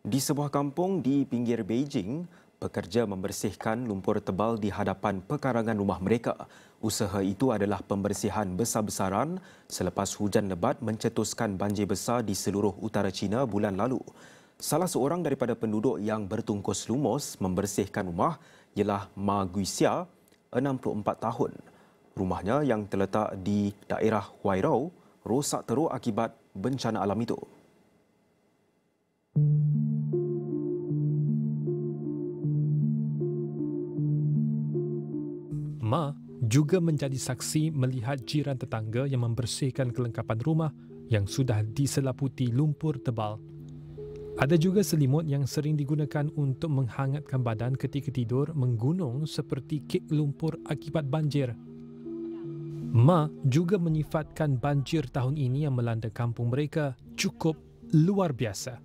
Di sebuah kampung di pinggir Beijing, pekerja membersihkan lumpur tebal di hadapan pekarangan rumah mereka. Usaha itu adalah pembersihan besar-besaran selepas hujan lebat mencetuskan banjir besar di seluruh utara China bulan lalu. Salah seorang daripada penduduk yang bertungkus lumus membersihkan rumah ialah Ma Guixia, 64 tahun. Rumahnya yang terletak di daerah Huairao rosak teruk akibat bencana alam itu. Ma juga menjadi saksi melihat jiran tetangga yang membersihkan kelengkapan rumah yang sudah diselaputi lumpur tebal. Ada juga selimut yang sering digunakan untuk menghangatkan badan ketika tidur menggunung seperti kek lumpur akibat banjir. Ma juga menyifatkan banjir tahun ini yang melanda kampung mereka cukup luar biasa.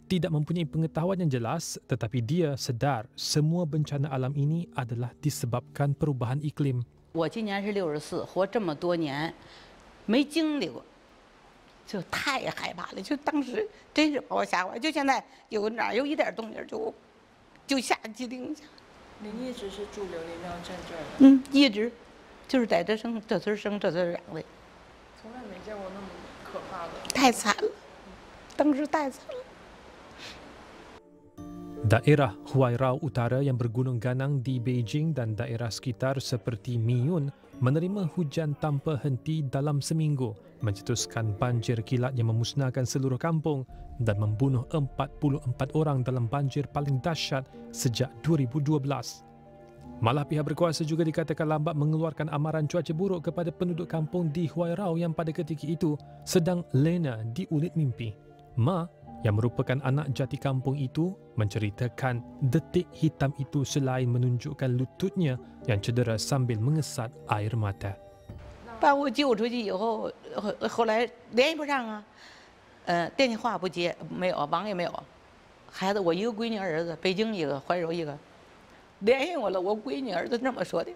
Tidak mempunyai pengetahuan yang jelas, tetapi dia sedar semua bencana alam ini adalah disebabkan perubahan iklim. 我今年是64，活这么多年没经历过，就太害怕了。就当时真是把我吓坏，就现在哪有一点动静就吓机灵。您一直是住琉璃庙镇这儿的？一直就是在这生这村长的，从来没见过那么可怕的。太惨了，当时太惨了。 Daerah Huairao Utara yang bergunung ganang di Beijing dan daerah sekitar seperti Miyun menerima hujan tanpa henti dalam seminggu, mencetuskan banjir kilat yang memusnahkan seluruh kampung dan membunuh 44 orang dalam banjir paling dahsyat sejak 2012. Malah pihak berkuasa juga dikatakan lambat mengeluarkan amaran cuaca buruk kepada penduduk kampung di Huairao yang pada ketika itu sedang lena di ulit mimpi. Ma yang merupakan anak jati kampung itu menceritakan detik hitam itu selain menunjukkan lututnya yang cedera sambil mengesat air mata. 把我救出去以后，后来联系不上啊，电话不接，没有网也没有，孩子我一个闺女儿子，北京一个，怀柔一个，联系我了，我闺女儿子这么说的，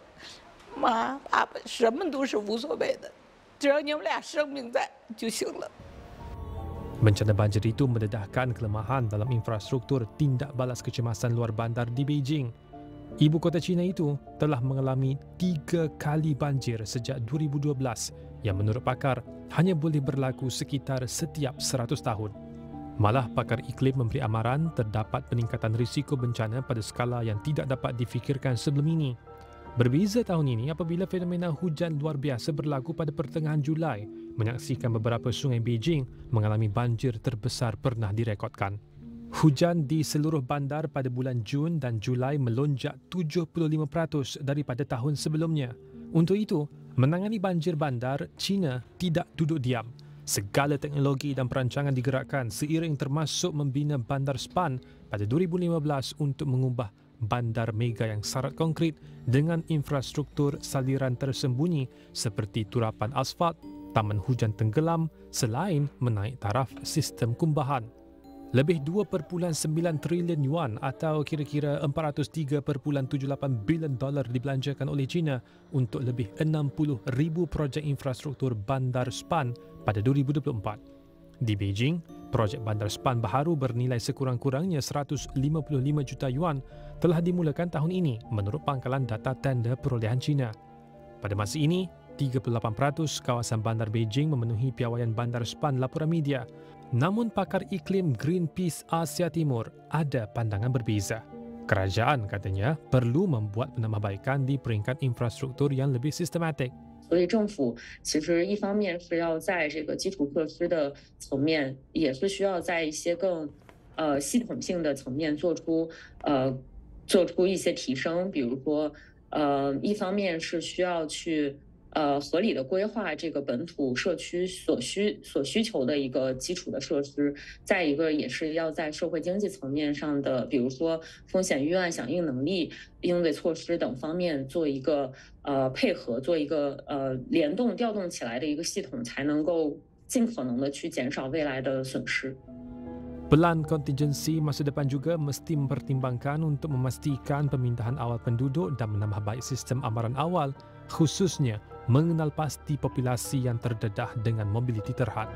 妈爸爸什么都是无所谓的，只要你们俩生命在就行了。 Bencana banjir itu mendedahkan kelemahan dalam infrastruktur tindak balas kecemasan luar bandar di Beijing. Ibu kota China itu telah mengalami 3 kali banjir sejak 2012 yang menurut pakar hanya boleh berlaku sekitar setiap 100 tahun. Malah pakar iklim memberi amaran terdapat peningkatan risiko bencana pada skala yang tidak dapat difikirkan sebelum ini. Berbeza tahun ini apabila fenomena hujan luar biasa berlaku pada pertengahan Julai, menyaksikan beberapa sungai Beijing mengalami banjir terbesar pernah direkodkan. Hujan di seluruh bandar pada bulan Jun dan Julai melonjak 75% daripada tahun sebelumnya. Untuk itu, menangani banjir bandar, China tidak duduk diam. Segala teknologi dan perancangan digerakkan seiring termasuk membina bandar Span pada 2015 untuk mengubah bandar mega yang syarat konkret dengan infrastruktur saliran tersembunyi seperti turapan asfalt, taman hujan tenggelam selain menaik taraf sistem kumbahan. Lebih 2.9 trilion yuan atau kira-kira 403.78 bilion dolar dibelanjakan oleh China untuk lebih 60,000 projek infrastruktur bandar Span pada 2024. Di Beijing, projek bandar Span baharu bernilai sekurang-kurangnya 155 juta yuan telah dimulakan tahun ini menurut pangkalan data tender perolehan China. Pada masa ini, 38% kawasan bandar Beijing memenuhi piawaian bandar Span laporan media. Namun pakar iklim Greenpeace Asia Timur ada pandangan berbeza. Kerajaan katanya perlu membuat penambahbaikan di peringkat infrastruktur yang lebih sistematik. 所以政府其实一方面是要在这个基础设施的层面，也是需要在一些更系统性的层面做出一些提升，比如说一方面是需要去合理的规划这个本土社区所需求的一个基础的设施，再一个也是要在社会经济层面上的，比如说风险预案响应能力、应对措施等方面做一个配合，做一个联动调动起来的一个系统，才能够尽可能的去减少未来的损失。 Pelan kontingensi masa depan juga mesti mempertimbangkan untuk memastikan pemindahan awal penduduk dan menambah baik sistem amaran awal, khususnya mengenal pasti populasi yang terdedah dengan mobiliti terhad.